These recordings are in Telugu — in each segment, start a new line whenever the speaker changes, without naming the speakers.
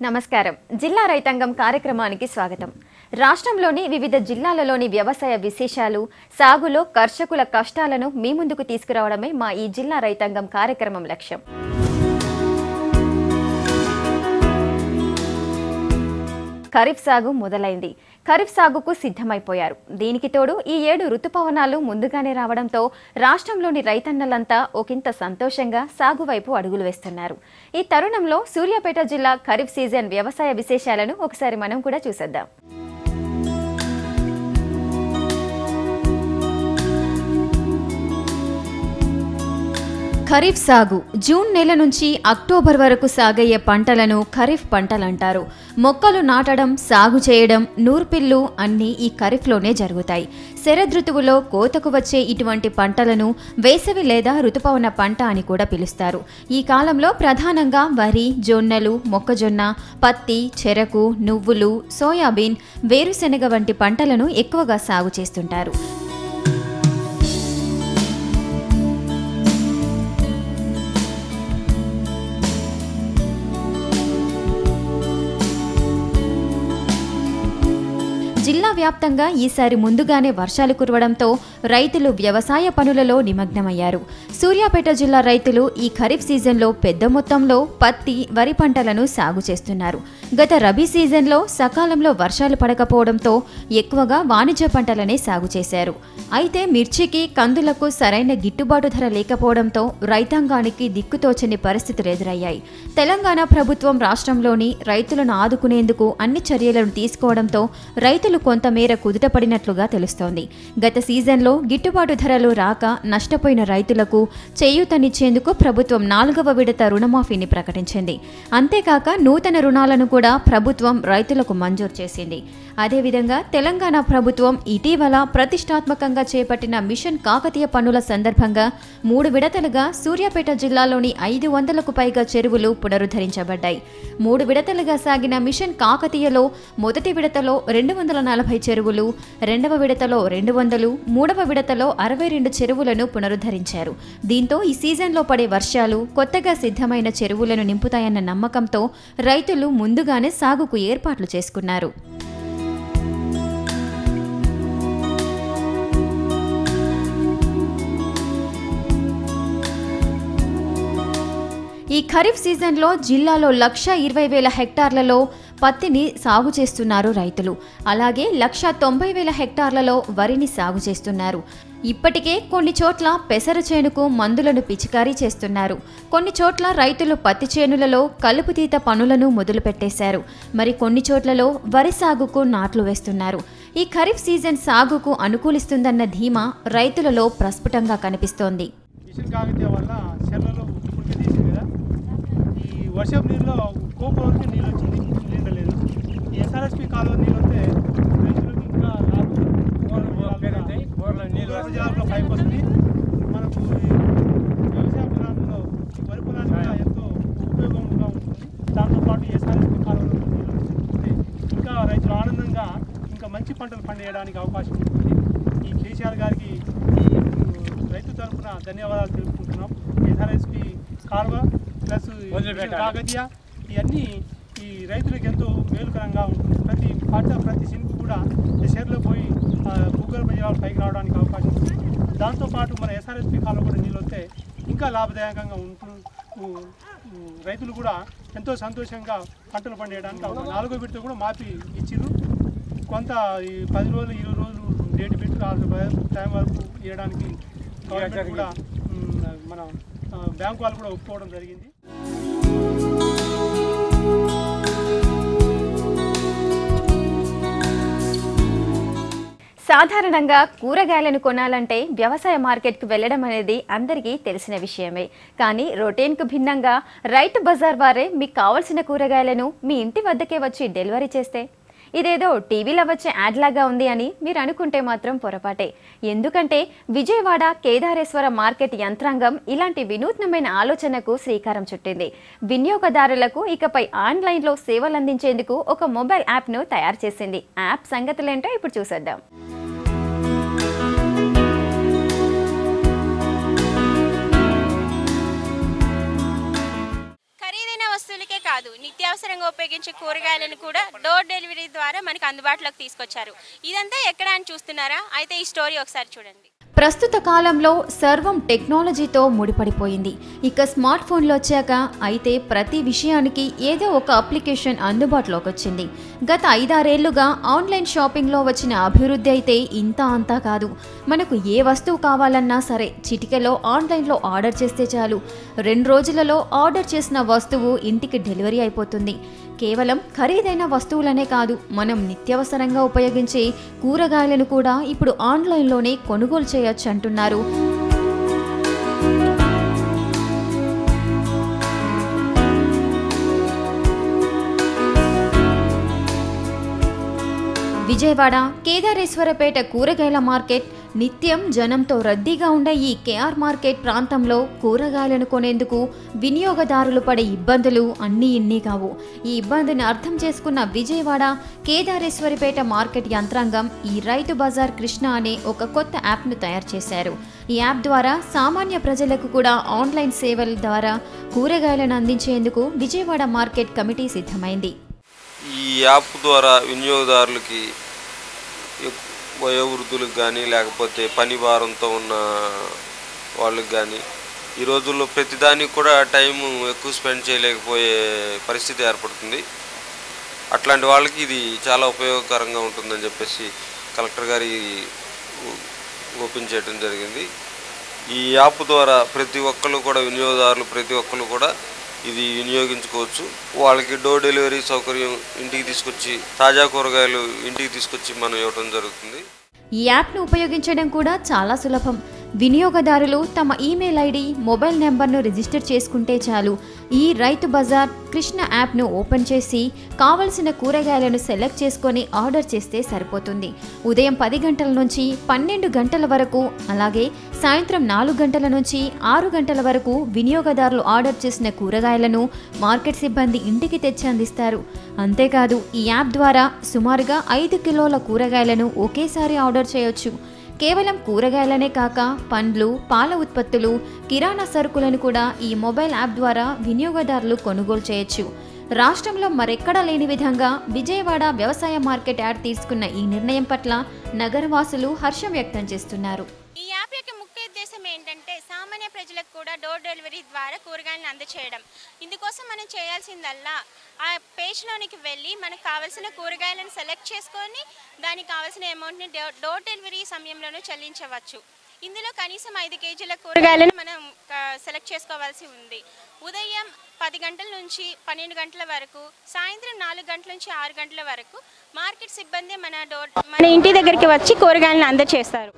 నమస్కారం. జిల్లా రైతాంగం కార్యక్రమానికి స్వాగతం. రాష్ట్రంలోని వివిధ జిల్లాలలోని వ్యవసాయ విశేషాలు, సాగులో కర్షకుల కష్టాలను మీ ముందుకు తీసుకురావడమే మా ఈ జిల్లా రైతాంగం కార్యక్రమం లక్ష్యం. ఖరీఫ్ సాగు మొదలైంది. ఖరీఫ్ సాగుకు సిద్ధమైపోయారు. దీనికి తోడు ఈ ఏడు ఋతుపవనాలు ముందుగానే రావడంతో రాష్ట్రంలోని రైతన్నలంతా ఒకంత సంతోషంగా సాగు వైపు అడుగులు వేస్తున్నారు. ఈ తరుణంలో సూర్యాపేట జిల్లా ఖరీఫ్ సీజన్ వ్యవసాయ విశేషాలను ఒకసారి మనం కూడా చూసేద్దాం. ఖరీఫ్ సాగు జూన్ నెల నుంచి అక్టోబర్ వరకు సాగయ్యే పంటలను ఖరీఫ్ పంటలంటారు. మొక్కలు నాటడం, సాగు చేయడం, నూర్పిల్లు అన్నీ ఈ ఖరీఫ్లోనే జరుగుతాయి. శరదృతువులో కోతకు వచ్చే ఇటువంటి పంటలను వేసవి లేదా ఋతుపవన పంట అని కూడా పిలుస్తారు. ఈ కాలంలో ప్రధానంగా వరి, జొన్నలు, మొక్కజొన్న, పత్తి, చెరకు, నువ్వులు, సోయాబీన్, వేరుశెనగ వంటి పంటలను ఎక్కువగా సాగు చేస్తుంటారు. జిల్లా వ్యాప్తంగా ఈసారి ముందుగానే వర్షాలు కురవడంతో రైతులు వ్యవసాయ పనులలో నిమగ్నమయ్యారు. సూర్యాపేట జిల్లా రైతులు ఈ ఖరీఫ్ సీజన్లో పెద్ద మొత్తంలో పత్తి, వరి పంటలను సాగు చేస్తున్నారు. గత రబీ సీజన్లో సకాలంలో వర్షాలు పడకపోవడంతో ఎక్కువగా వాణిజ్య పంటలనే సాగు చేశారు. అయితే మిర్చికి, కందులకు సరైన గిట్టుబాటు ధర లేకపోవడంతో రైతాంగానికి దిక్కుతోచని పరిస్థితులు ఎదురయ్యాయి. తెలంగాణ ప్రభుత్వం రాష్ట్రంలోని రైతులను ఆదుకునేందుకు అన్ని చర్యలను తీసుకోవడంతో రైతులు కొంతమేర కుదుటపడినట్లుగా తెలుస్తోంది. గత సీజన్లో గిట్టుబాటు ధరలు రాక నష్టపోయిన రైతులకు చేయూతనిచ్చేందుకు ప్రభుత్వం 4వ విడత రుణమాఫీని ప్రకటించింది. అంతేకాక నూతన రుణాలను కూడా ప్రభుత్వం రైతులకు మంజూరు చేసింది. అదేవిధంగా తెలంగాణ ప్రభుత్వం ఇటీవల ప్రతిష్టాత్మకంగా చేపట్టిన మిషన్ కాకతీయ పనుల సందర్భంగా 3 విడతలుగా సూర్యాపేట జిల్లాలోని 500కు పైగా చెరువులు పునరుద్ధరించబడ్డాయి. 3 విడతలుగా సాగిన మిషన్ కాకతీయలో మొదటి విడతలో 240 చెరువులు, 2వ విడతలో 200, 3వ విడతలో 62 చెరువులను పునరుద్ధరించారు. దీంతో ఈ సీజన్లో పడే వర్షాలు కొత్తగా సిద్ధమైన చెరువులను నింపుతాయన్న నమ్మకంతో రైతులు ముందుగానే సాగుకు ఏర్పాట్లు చేసుకున్నారు. ఈ ఖరీఫ్ సీజన్లో జిల్లాలో 1,20,000 హెక్టార్లలో పత్తిని సాగు చేస్తున్నారు రైతులు. అలాగే 1,90,000 హెక్టార్లలో వరిని సాగు చేస్తున్నారు. ఇప్పటికే కొన్ని చోట్ల పెసర చేనుకు మందులను పిచికారీ చేస్తున్నారు. కొన్ని చోట్ల రైతులు పత్తి చేనులలో కలుపుతీత పనులను మొదలుపెట్టేశారు. మరి కొన్ని చోట్లలో వరి సాగుకు నాట్లు వేస్తున్నారు. ఈ ఖరీఫ్ సీజన్ సాగుకు అనుకూలిస్తుందన్న ధీమా రైతులలో ప్రస్ఫుటంగా కనిపిస్తోంది.
వర్షపు నీళ్ళలో కోపం వరకు నీళ్ళు వచ్చింది, నిండలేదు. ఈ ఎస్ఆర్ఎస్పి కాలువ నీళ్ళు వస్తే రైతులకు ఇంకా లాభం పైకి వస్తుంది. మనకు వ్యవసాయ పొలాల్లో వరి పొలానికి కూడా ఎంతో ఉపయోగంగా ఉంటుంది. దాంతోపాటు ఎస్ఆర్ఎస్పి కాలువలో నీళ్ళు వస్తే ఇంకా రైతులు ఆనందంగా ఇంకా మంచి పంటలు పండించడానికి అవకాశం ఉంటుంది. ఈ కేసీఆర్ గారికి రైతు తరఫున ధన్యవాదాలు తెలుపుకుంటున్నాం. ఎస్ఆర్ఎస్పి కాలువ ప్లస్ కాకతీయ ఇవన్నీ ఈ రైతులకు ఎంతో మేలుకరంగా ఉంటుంది. ప్రతి సినుకు కూడా షేర్లో పోయి భూగర్భ జలాలు పైకి రావడానికి అవకాశం ఉంది. దాంతోపాటు మన ఎస్ఆర్ఎస్పి కాలువ కూడా నీళ్ళు వస్తే ఇంకా లాభదాయకంగా ఉంటుంది. రైతులు కూడా ఎంతో సంతోషంగా పంటలు పండించడానికి 4వ విడత కూడా మాఫీ ఇచ్చిర్రు. కొంత ఈ 10 రోజులు 20 రోజులు డేట్ పెట్టి టైం వరకు ఇవ్వడానికి గవర్నమెంట్ కూడా మన బ్యాంకు వాళ్ళు కూడా ఒప్పుకోవడం జరిగింది.
సాధారణంగా కూరగాయలను కొనాలంటే వ్యవసాయ మార్కెట్కు వెళ్లడం అనేది అందరికీ తెలిసిన విషయమే. కానీ రొటీన్కు భిన్నంగా రైతు బజార్ వారే మీకు కావాల్సిన కూరగాయలను మీ ఇంటి వద్దకే వచ్చి డెలివరీ చేస్తే ఇదేదో టీవీలో వచ్చే యాడ్ లాగా ఉంది అని మీరు అనుకుంటే మాత్రం పొరపాటే. ఎందుకంటే విజయవాడ కేదారేశ్వర మార్కెట్ యంత్రాంగం ఇలాంటి వినూత్నమైన ఆలోచనకు శ్రీకారం చుట్టింది. వినియోగదారులకు ఇకపై ఆన్లైన్లో సేవలు అందించేందుకు ఒక మొబైల్ యాప్ను తయారు చేసింది. యాప్ సంగతులేంటో ఇప్పుడు చూసేద్దాం.
వస్తువులకే కాదు, నిత్యావసరంగా ఉపయోగించే కూరగాయలను కూడా డోర్ డెలివరీ ద్వారా మనకు అందుబాటులోకి తీసుకొచ్చారు. ఇదంతా ఎక్కడ అని చూస్తున్నారా? అయితే ఈ స్టోరీ ఒకసారి చూడండి.
ప్రస్తుత కాలంలో సర్వం టెక్నాలజీతో ముడిపడిపోయింది. ఇక స్మార్ట్ ఫోన్లు వచ్చాక అయితే ప్రతి విషయానికి ఏదో ఒక అప్లికేషన్ అందుబాటులోకి వచ్చింది. గత 5-6 ఏళ్లుగా ఆన్లైన్ షాపింగ్లో వచ్చిన అభివృద్ధి అయితే ఇంత అంతా కాదు. మనకు ఏ వస్తువు కావాలన్నా సరే చిటికెలో ఆన్లైన్లో ఆర్డర్ చేస్తే చాలు. 2 రోజులలో ఆర్డర్ చేసిన వస్తువు ఇంటికి డెలివరీ అయిపోతుంది. కేవలం ఖరీదైన వస్తువులనే కాదు, మనం నిత్యావసరంగా ఉపయోగించే కూరగాయలను కూడా ఇప్పుడు ఆన్లైన్లోనే కొనుగోలు చేయొచ్చు అంటున్నారు. విజయవాడ కేదారేశ్వరపేట కూరగాయల మార్కెట్ నిత్యం జనంతో రద్దీగా ఉండే ఈ కేఆర్ మార్కెట్ ప్రాంతంలో కూరగాయలను కొనేందుకు వినియోగదారులు పడే ఇబ్బందులు అన్నీ ఇన్ని కావు. ఈ ఇబ్బందిని అర్థం చేసుకున్న విజయవాడ కేదారేశ్వరపేట మార్కెట్ యంత్రాంగం ఈ రైతు బజార్ కృష్ణ అనే ఒక కొత్త యాప్ను తయారు చేశారు. ఈ యాప్ ద్వారా సామాన్య ప్రజలకు కూడా ఆన్లైన్ సేవల ద్వారా కూరగాయలను అందించేందుకు విజయవాడ మార్కెట్ కమిటీ సిద్ధమైంది.
ఈ యాప్ ద్వారా వినియోగదారులకి వయోవృద్ధులకు కానీ లేకపోతే పని భారంతో ఉన్న వాళ్ళకి కానీ ఈ రోజుల్లో ప్రతిదానికి కూడా టైము ఎక్కువ స్పెండ్ చేయలేకపోయే పరిస్థితి ఏర్పడుతుంది. అట్లాంటి వాళ్ళకి ఇది చాలా ఉపయోగకరంగా ఉంటుందని చెప్పేసి కలెక్టర్ గారి ఓపెన్ చేయడం జరిగింది. ఈ యాప్ ద్వారా ప్రతి ఒక్కరు కూడా వినియోగదారులు ప్రతి ఒక్కరు కూడా ఇది వినియోగించుకోవచ్చు. వాళ్ళకి డోర్ డెలివరీ సౌకర్యం ఇంటికి తీసుకొచ్చి తాజా కూరగాయలు ఇంటికి తీసుకొచ్చి మనం ఇవ్వడం జరుగుతుంది.
ఈ యాప్ను ఉపయోగించడం కూడా చాలా సులభం. వినియోగదారులు తమ ఈమెయిల్ ఐడి, మొబైల్ నెంబర్ను రిజిస్టర్ చేసుకుంటే చాలు. ఈ రైతు బజార్ కృష్ణ యాప్ను ఓపెన్ చేసి కావలసిన కూరగాయలను సెలెక్ట్ చేసుకొని ఆర్డర్ చేస్తే సరిపోతుంది. ఉదయం 10 గంటల నుంచి 12 గంటల వరకు, అలాగే సాయంత్రం 4 గంటల నుంచి 6 గంటల వరకు వినియోగదారులు ఆర్డర్ చేసిన కూరగాయలను మార్కెట్ సిబ్బంది ఇంటికి తెచ్చి అందిస్తారు. అంతేకాదు ఈ యాప్ ద్వారా సుమారుగా 5 కిలోల కూరగాయలను ఒకేసారి ఆర్డర్ చేయొచ్చు. కేవలం కూరగాయలనే కాక పండ్లు, పాల ఉత్పత్తులు, కిరాణా సరుకులను కూడా ఈ మొబైల్ యాప్ ద్వారా వినియోగదారులు కొనుగోలు చేయొచ్చు. రాష్ట్రంలో మరెక్కడా లేని విధంగా విజయవాడ వ్యవసాయ మార్కెట్ యాడ్ తీసుకున్న ఈ నిర్ణయం పట్ల నగరవాసులు హర్షం వ్యక్తం చేస్తున్నారు.
ఈ యాప్ యొక్క ముఖ్య ఉద్దేశం ఏంటంటే సామాన్య ప్రజలకు కూడా డోర్ డెలివరీ ద్వారా కూరగాయలను అందచేయడం. ఇందుకోసం మనం చేయాల్సిందల్లా ఆ పేజ్లోనికి వెళ్ళి మనకు కావాల్సిన కూరగాయలను సెలెక్ట్ చేసుకొని దానికి కావాల్సిన అమౌంట్ని డోర్ డెలివరీ సమయంలోనూ చెల్లించవచ్చు. ఇందులో కనీసం 5 కేజీల కూరగాయలను మనం సెలెక్ట్ చేసుకోవాల్సి ఉంది. ఉదయం 10 గంటల నుంచి 12 గంటల వరకు, సాయంత్రం 4 గంటల నుంచి 6 గంటల వరకు మార్కెట్ సిబ్బంది మన ఇంటి దగ్గరికి వచ్చి కూరగాయలను అందచేస్తారు.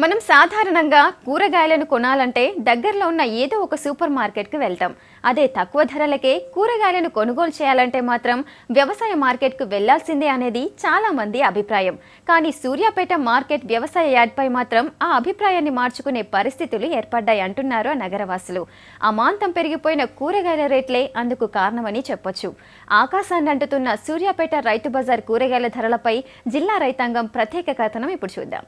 మనం సాధారణంగా కూరగాయలను కొనాలంటే దగ్గరలో ఉన్న ఏదో ఒక సూపర్ మార్కెట్కి వెళ్తాం. అదే తక్కువ ధరలకే కూరగాయలను కొనుగోలు చేయాలంటే మాత్రం వ్యవసాయ మార్కెట్కు వెళ్లాల్సిందే అనేది చాలా మంది అభిప్రాయం. కానీ సూర్యాపేట మార్కెట్ వ్యవసాయ యార్డ్పై మాత్రం ఆ అభిప్రాయాన్ని మార్చుకునే పరిస్థితులు ఏర్పడ్డాయి అంటున్నారు నగరవాసులు. అమాంతం పెరిగిపోయిన కూరగాయల రేట్లే అందుకు కారణమని చెప్పొచ్చు. ఆకాశాన్ని అంటుతున్న సూర్యాపేట రైతు బజార్ కూరగాయల ధరలపై జిల్లా రైతాంగం ప్రత్యేక కథనం ఇప్పుడు చూద్దాం.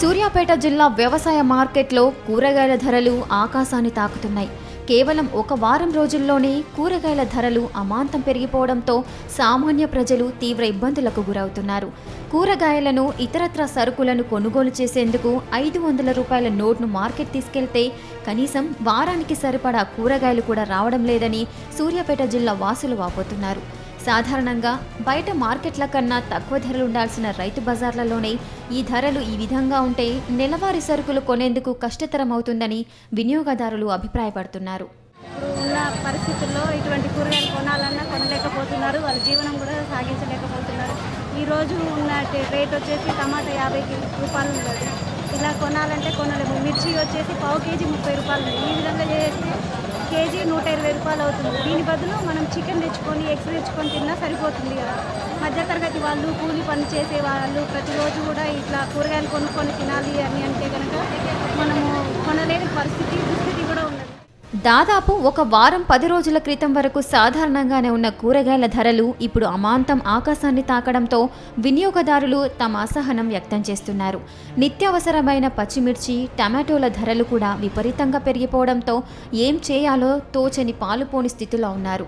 సూర్యాపేట జిల్లా వ్యవసాయ మార్కెట్లో కూరగాయల ధరలు ఆకాశాన్ని తాకుతున్నాయి. కేవలం ఒక వారం రోజుల్లోనే కూరగాయల ధరలు అమాంతం పెరిగిపోవడంతో సామాన్య ప్రజలు తీవ్ర ఇబ్బందులకు గురవుతున్నారు. కూరగాయలను, ఇతరత్ర సరుకులను కొనుగోలు చేసేందుకు 500 రూపాయల నోట్ను మార్కెట్ తీసుకెళ్తే కనీసం వారానికి సరిపడా కూరగాయలు కూడా రావడం లేదని సూర్యాపేట జిల్లా వాసులు వాపోతున్నారు. సాధారణంగా బయట మార్కెట్ల కన్నా తక్కువ ధరలు ఉండాల్సిన రైతు బజార్లలోనే ఈ ధరలు ఈ విధంగా ఉంటే నెలవారీ సరుకులు కొనేందుకు కష్టతరం అవుతుందని వినియోగదారులు అభిప్రాయపడుతున్నారు.
ఉన్న పరిస్థితుల్లో ఇటువంటి కూరగాయలు కొనాలన్నా కొనలేకపోతున్నారు, వాళ్ళ జీవనం కూడా సాగించలేకపోతున్నారు. ఈరోజు ఉన్న రేట్ వచ్చేసి టమాటా 50 రూపాయలు ఉన్నది. ఇలా కొనాలంటే కొనలేము. మిర్చి వచ్చేసి పావు కేజీ 30 రూపాయలు ఉన్నది. ఈ విధంగా చేస్తే కేజీ 120 రూపాయలు అవుతుంది. దీని బదులు మనం చికెన్ తెచ్చుకొని ఎగ్స్ తెచ్చుకొని తిన్నా సరిపోతుంది కదా. మధ్యతరగతి వాళ్ళు, కూలి పని చేసే వాళ్ళు ప్రతిరోజు కూడా ఇట్లా కూరగాయలు కొనుక్కొని తినాలి అని అంటే కనుక మనము కొనలేని దుస్థితి కూడా ఉన్నది.
దాదాపు ఒక వారం 10 రోజుల క్రితం వరకు సాధారణంగానే ఉన్న కూరగాయల ధరలు ఇప్పుడు అమాంతం ఆకాశాన్ని తాకడంతో వినియోగదారులు తమ అసహనం వ్యక్తం చేస్తున్నారు. నిత్యావసరమైన పచ్చిమిర్చి, టమాటోల ధరలు కూడా విపరీతంగా పెరిగిపోవడంతో ఏం చేయాలో తోచని పాలుపోని స్థితిలో ఉన్నారు.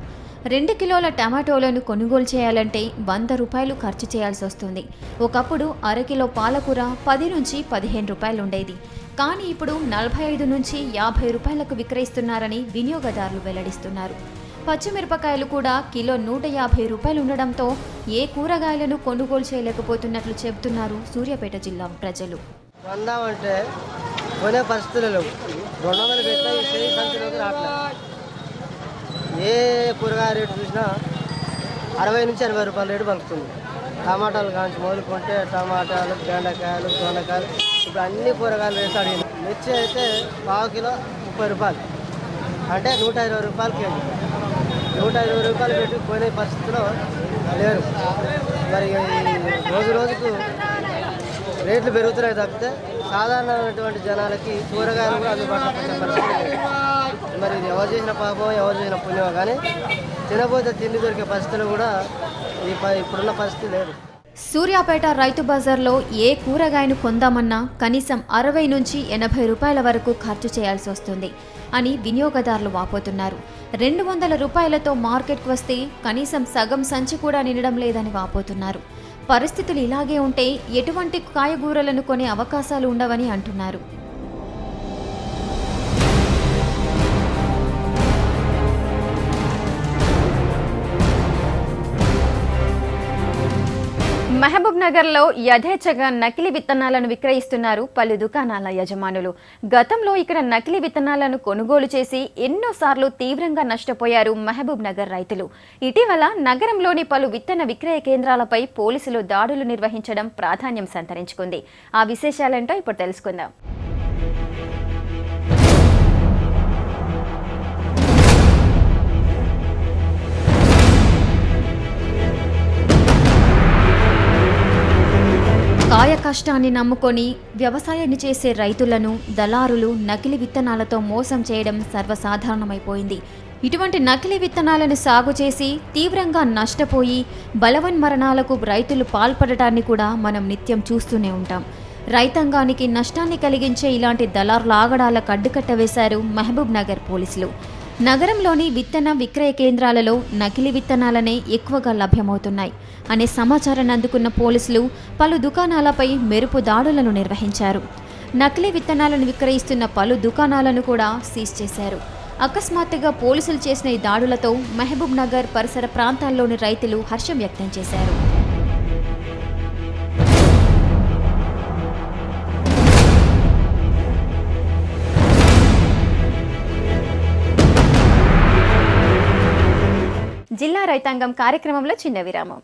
2 కిలోల టమాటోలను కొనుగోలు చేయాలంటే 100 రూపాయలు ఖర్చు చేయాల్సి వస్తుంది. ఒకప్పుడు అరకిలో పాలకూర 10 నుంచి 15 రూపాయలు ఉండేది. కానీ ఇప్పుడు 45 నుంచి 50 రూపాయలకు విక్రయిస్తున్నారని వినియోగదారులు వెల్లడిస్తున్నారు. పచ్చిమిరపకాయలు కూడా కిలో 150 రూపాయలు ఉండడంతో ఏ కూరగాయలను కొనుగోలు చేయలేకపోతున్నట్లు చెబుతున్నారు సూర్యాపేట జిల్లా ప్రజలు.
కొందామంటే కొనే పరిస్థితులు లేవు. 200 పెట్టి సంచులోకి రావట్లేదు. ఏ కూరగాయ రేటు చూసినా 60 నుంచి 80 రూపాయల రేటు పలుకుతుంది. టమాటాలు కానీ మొదలుకుంటే టమాటాలు, బెండకాయలు, దొండకాయలు ఇప్పుడు అన్ని కూరగాయలు రేట్లు అడిగింది. మిర్చి అయితే పావు కిలో 30 రూపాయలు, అంటే 120 రూపాయలు కేజీ. 120 రూపాయలు పెట్టి కొనే పరిస్థితిలో లేరు. మరి రోజు రోజుకు రేట్లు పెరుగుతున్నాయి తప్పితే సాధారణమైనటువంటి జనాలకి కూరగాయలు కూడా అందుబాటులో వచ్చే పరిస్థితి లేదు. మరి ఇది ఎవరు చేసిన పాపం, ఎవరు చేసిన పుణ్యం కానీ తినబోతే తిండి దొరికే పరిస్థితులు కూడా ఇప్పుడున్న పరిస్థితి లేదు.
సూర్యాపేట రైతు బజార్లో ఏ కూరగాయను కొందామన్నా కనీసం 60 నుంచి 80 రూపాయల వరకు ఖర్చు చేయాల్సి వస్తుంది అని వినియోగదారులు వాపోతున్నారు. 200 రూపాయలతో మార్కెట్కు వస్తే కనీసం సగం సంచి కూడా నిండడం లేదని వాపోతున్నారు. పరిస్థితులు ఇలాగే ఉంటే ఎటువంటి కాయగూరలను కొనే అవకాశాలు ఉండవని అంటున్నారు. మహబూబ్ నగర్లో యథేచ్ఛగా నకిలీ విత్తనాలను విక్రయిస్తున్నారు పలు దుకాణాల యజమానులు. గతంలో ఇక్కడ నకిలీ విత్తనాలను కొనుగోలు చేసి ఎన్నోసార్లు తీవ్రంగా నష్టపోయారు మహబూబ్ నగర్ రైతులు. ఇటీవల నగరంలోని పలు విత్తన విక్రయ కేంద్రాలపై పోలీసులు దాడులు నిర్వహించడం ప్రాధాన్యం సంతరించుకుంది. ఆ విశేషాలేంటో ఇప్పుడు తెలుసుకుందాం. కాయ కష్టాన్ని నమ్ముకొని వ్యవసాయాన్ని చేసే రైతులను దళారులు నకిలీ విత్తనాలతో మోసం చేయడం సర్వసాధారణమైపోయింది. ఇటువంటి నకిలీ విత్తనాలను సాగు చేసి తీవ్రంగా నష్టపోయి బలవన్మరణాలకు రైతులు పాల్పడటాన్ని కూడా మనం నిత్యం చూస్తూనే ఉంటాం. రైతాంగానికి నష్టాన్ని కలిగించే ఇలాంటి దళారుల ఆగడాలకు అడ్డుకట్ట వేశారు మహబూబ్ నగర్ పోలీసులు. నగరంలోని విత్తన విక్రయ కేంద్రాలలో నకిలీ విత్తనాలనే ఎక్కువగా లభ్యమవుతున్నాయి అనే సమాచారాన్ని అందుకున్న పోలీసులు పలు దుకాణాలపై మెరుపు దాడులను నిర్వహించారు. నకిలీ విత్తనాలను విక్రయిస్తున్న పలు దుకాణాలను కూడా సీజ్ చేశారు. అకస్మాత్తుగా పోలీసులు చేసిన ఈ దాడులతో మహబూబ్ నగర్ పరిసర ప్రాంతాల్లోని రైతులు హర్షం వ్యక్తం చేశారు. జిల్లా రైతాంగం కార్యక్రమంలో చిన్న విరామం.